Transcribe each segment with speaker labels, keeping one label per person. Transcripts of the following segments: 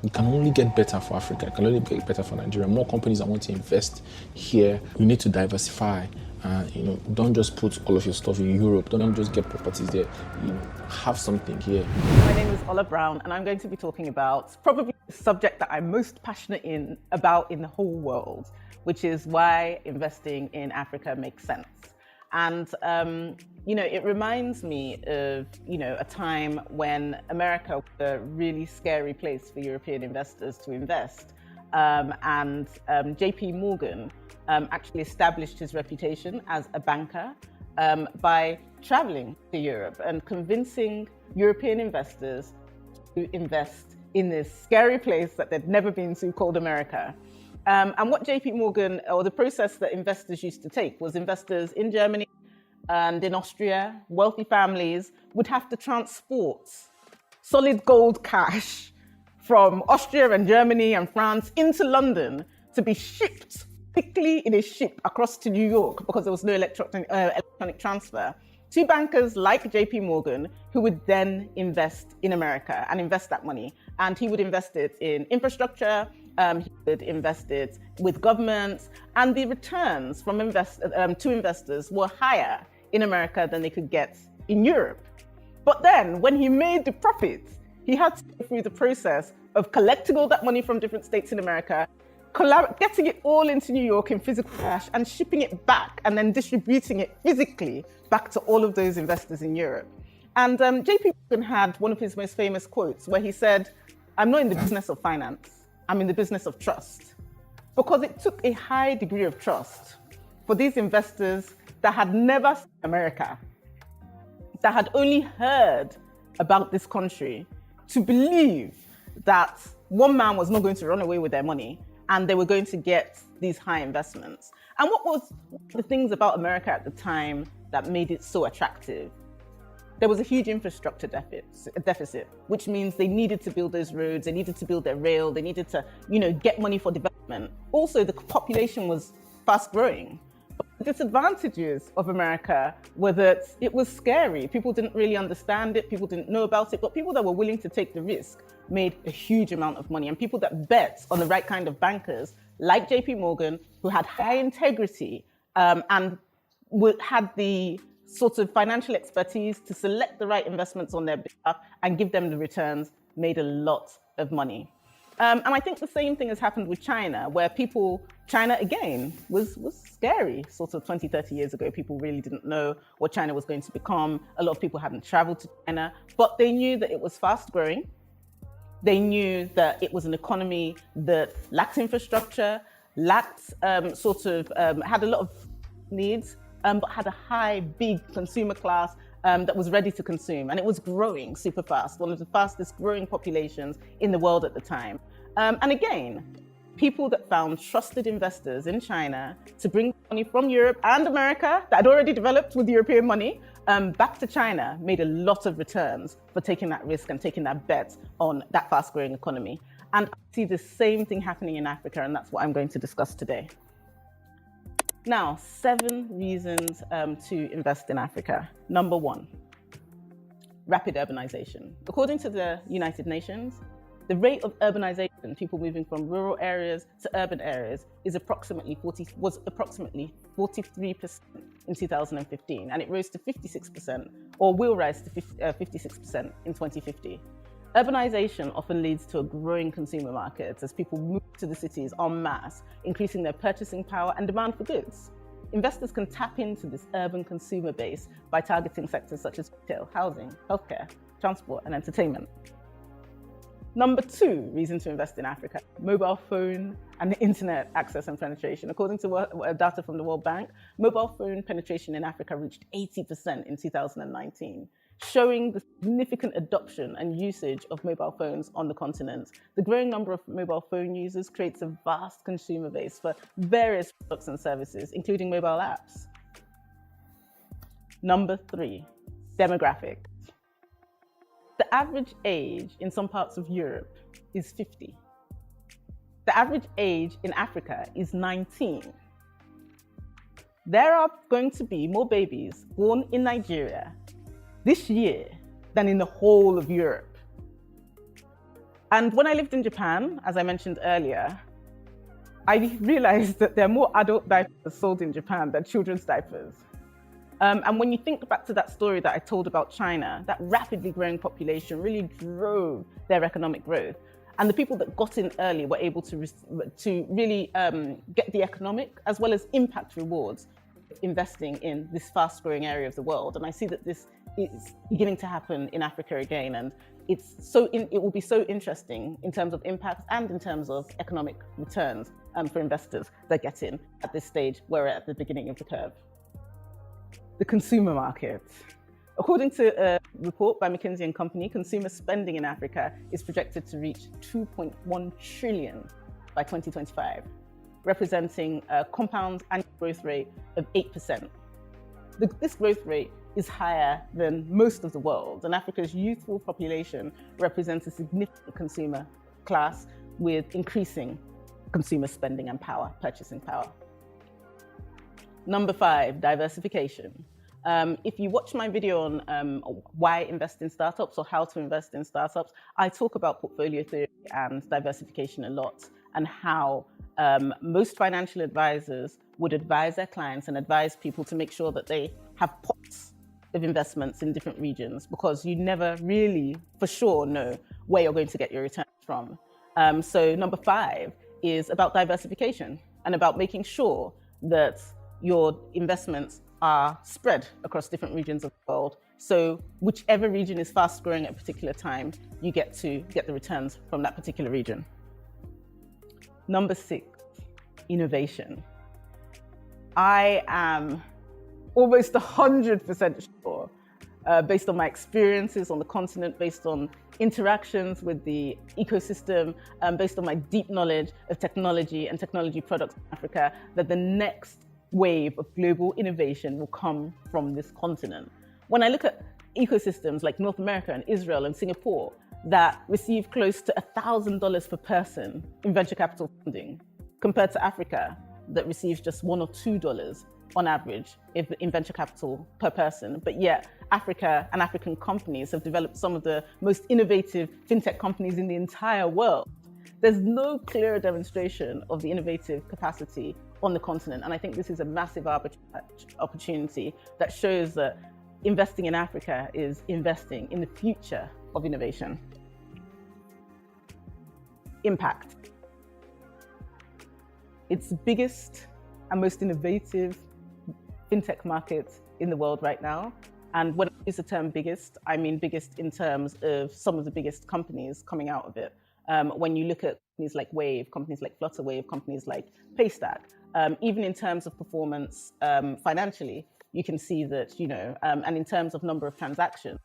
Speaker 1: it can only get better for Africa. It can only get better for Nigeria. More companies that want to invest here. You need to diversify. Don't just put all of your stuff in Europe. Don't just get properties there. Have something here.
Speaker 2: My name is Ola Brown, and I'm going to be talking about probably the subject that I'm most passionate about in the whole world, which is why investing in Africa makes sense. And it reminds me of a time when America was a really scary place for European investors to invest, and JP Morgan actually established his reputation as a banker by traveling to Europe and convincing European investors to invest in this scary place that they'd never been to called America. And what JP Morgan, or the process that investors used to take, was investors in Germany and in Austria, wealthy families, would have to transport solid gold cash from Austria and Germany and France into London to be shipped quickly in a ship across to New York, because there was no electronic transfer, to bankers like JP Morgan, who would then invest in America and invest that money. And he would invest it in infrastructure, he would invest it with governments, and the returns from to investors were higher in America than they could get in Europe. But then when he made the profit, he had to go through the process of collecting all that money from different states in America, getting it all into New York in physical cash and shipping it back, and then distributing it physically back to all of those investors in Europe. And JP Morgan had one of his most famous quotes where he said, "I'm not in the business of finance, I'm in the business of trust." Because it took a high degree of trust for these investors that had never seen America, that had only heard about this country, to believe that one man was not going to run away with their money and they were going to get these high investments. And what was the things about America at the time that made it so attractive? There was a huge infrastructure deficit, which means they needed to build those roads, they needed to build their rail, they needed to, get money for development. Also, the population was fast growing. But the disadvantages of America were that it was scary. People didn't really understand it, people didn't know about it, but people that were willing to take the risk made a huge amount of money. And people that bet on the right kind of bankers, like JP Morgan, who had high integrity and had the sort of financial expertise to select the right investments on their behalf and give them the returns, made a lot of money. And I think the same thing has happened with China, where China again was scary. Sort of 20, 30 years ago, people really didn't know what China was going to become. A lot of people hadn't traveled to China, but they knew that it was fast growing. They knew that it was an economy that lacked infrastructure, had a lot of needs, but had a high, big consumer class that was ready to consume. And it was growing super fast, one of the fastest growing populations in the world at the time. And again, people that found trusted investors in China to bring money from Europe and America that had already developed with European money back to China made a lot of returns for taking that risk and taking that bet on that fast growing economy. And I see the same thing happening in Africa, and that's what I'm going to discuss today. Now, 7 reasons to invest in Africa. Number 1, rapid urbanization. According to the United Nations, the rate of urbanization, people moving from rural areas to urban areas, was approximately 43% in 2015, and it rose to 56%, or will rise to 56% in 2050. Urbanization often leads to a growing consumer market as people move to the cities en masse, increasing their purchasing power and demand for goods. Investors can tap into this urban consumer base by targeting sectors such as retail, housing, healthcare, transport, and entertainment. Number 2 reason to invest in Africa: mobile phone and internet access and penetration. According to data from the World Bank, mobile phone penetration in Africa reached 80% in 2019. Showing the significant adoption and usage of mobile phones on the continent. The growing number of mobile phone users creates a vast consumer base for various products and services, including mobile apps. Number 3, demographics. The average age in some parts of Europe is 50. The average age in Africa is 19. There are going to be more babies born in Nigeria this year than in the whole of Europe. And when I lived in Japan, as I mentioned earlier, I realized that there are more adult diapers sold in Japan than children's diapers. And when you think back to that story that I told about China, that rapidly growing population really drove their economic growth. And the people that got in early were able to really get the economic as well as impact rewards investing in this fast growing area of the world. And I see that this is beginning to happen in Africa again. And it will be so interesting in terms of impact and in terms of economic returns for investors that get in at this stage where we're at the beginning of the curve. The consumer market. According to a report by McKinsey & Company, consumer spending in Africa is projected to reach 2.1 trillion by 2025, representing a compound annual growth rate of 8%. This growth rate is higher than most of the world, and Africa's youthful population represents a significant consumer class with increasing consumer spending and power, purchasing power. Number 5, diversification. If you watch my video on why invest in startups or how to invest in startups, I talk about portfolio theory and diversification a lot, and how most financial advisors would advise their clients and advise people to make sure that they have pots of investments in different regions, because you never really for sure know where you're going to get your returns from. So number 5 is about diversification and about making sure that your investments are spread across different regions of the world. So whichever region is fast growing at a particular time, you get to get the returns from that particular region. Number 6, innovation. I am almost 100% sure, based on my experiences on the continent, based on interactions with the ecosystem, based on my deep knowledge of technology and technology products in Africa, that the next wave of global innovation will come from this continent. When I look at ecosystems like North America and Israel and Singapore that receive close to $1,000 per person in venture capital funding, compared to Africa that receives just $1 or $2 on average in venture capital per person, but yet Africa and African companies have developed some of the most innovative fintech companies in the entire world. There's no clearer demonstration of the innovative capacity on the continent. And I think this is a massive opportunity that shows that investing in Africa is investing in the future of innovation. Impact. It's the biggest and most innovative fintech market in the world right now. And when I use the term biggest, I mean biggest in terms of some of the biggest companies coming out of it. When you look at companies like Wave, companies like Flutterwave, companies like Paystack, even in terms of performance financially, you can see that, and in terms of number of transactions,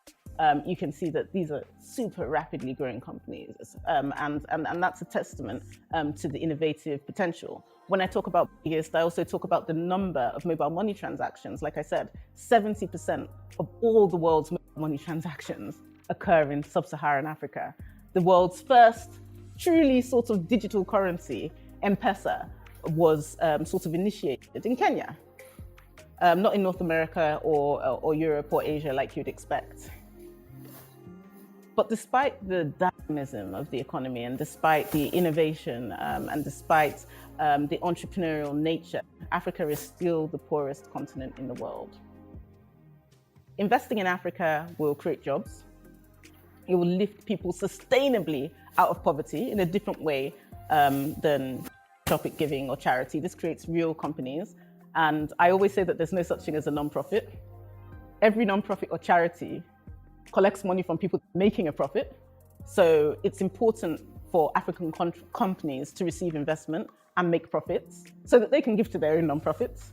Speaker 2: you can see that these are super rapidly growing companies. And that's a testament to the innovative potential. When I talk about biggest, I also talk about the number of mobile money transactions. Like I said, 70% of all the world's mobile money transactions occur in sub-Saharan Africa. The world's first truly sort of digital currency, M-Pesa, was sort of initiated in Kenya, not in North America or Europe or Asia like you'd expect. But despite the dynamism of the economy and despite the innovation and despite the entrepreneurial nature, Africa is still the poorest continent in the world. Investing in Africa will create jobs. It will lift people sustainably out of poverty in a different way than philanthropic giving or charity. This creates real companies. And I always say that there's no such thing as a non-profit. Every non-profit or charity collects money from people making a profit. So it's important for African companies to receive investment and make profits so that they can give to their own non-profits.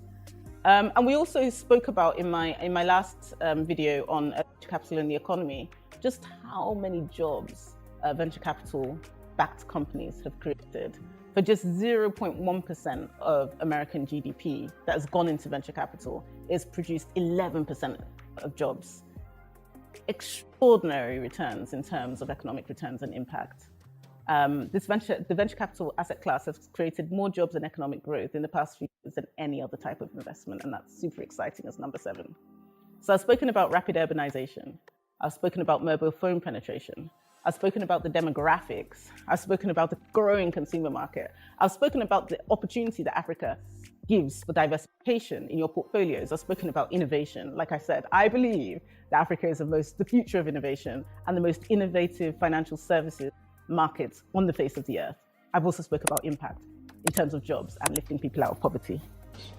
Speaker 2: And we also spoke about in my last video on venture capital in the economy, just how many jobs venture capital backed companies have created. For just 0.1% of American GDP that has gone into venture capital, it's produced 11% of jobs. Extraordinary returns in terms of economic returns and impact. The venture capital asset class has created more jobs and economic growth in the past few years than any other type of investment, and that's super exciting as number 7. So I've spoken about rapid urbanization. I've spoken about mobile phone penetration. I've spoken about the demographics. I've spoken about the growing consumer market. I've spoken about the opportunity that Africa gives for diversification in your portfolios. I've spoken about innovation. Like I said, I believe that Africa is the future of innovation and the most innovative financial services markets on the face of the earth. I've also spoken about impact in terms of jobs and lifting people out of poverty.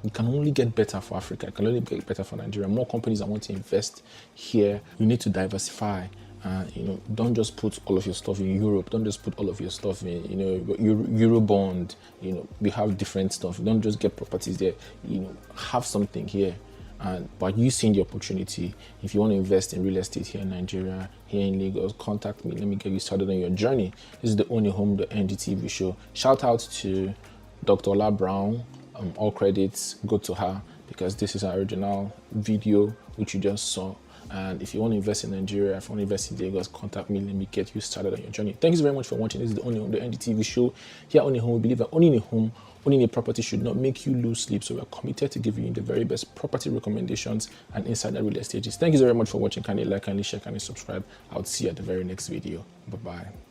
Speaker 1: It can only get better for Africa. It can only get better for Nigeria. More companies that want to invest here. You need to diversify. Don't just put all of your stuff in Europe. Don't just put all of your stuff in, Eurobond. We have different stuff. Don't just get properties there. Have something here. But you seeing the opportunity, if you want to invest in real estate here in Nigeria, here in Lagos, contact me. Let me get you started on your journey. This is the Ownahome.ng TV show. Shout out to Dr. Ola Brown. All credits go to her because this is our original video which you just saw. And if you want to invest in Nigeria, if you want to invest in Lagos, contact me. Let me get you started on your journey. Thank you very much for watching. This is the Ownahome.ng TV show. Here at Ownahome, we believe that owning a home, owning a property should not make you lose sleep. So we're committed to giving you the very best property recommendations and insider real estate. Thank you very much for watching. Kindly like, kindly share, kindly subscribe. I'll see you at the very next video. Bye-bye.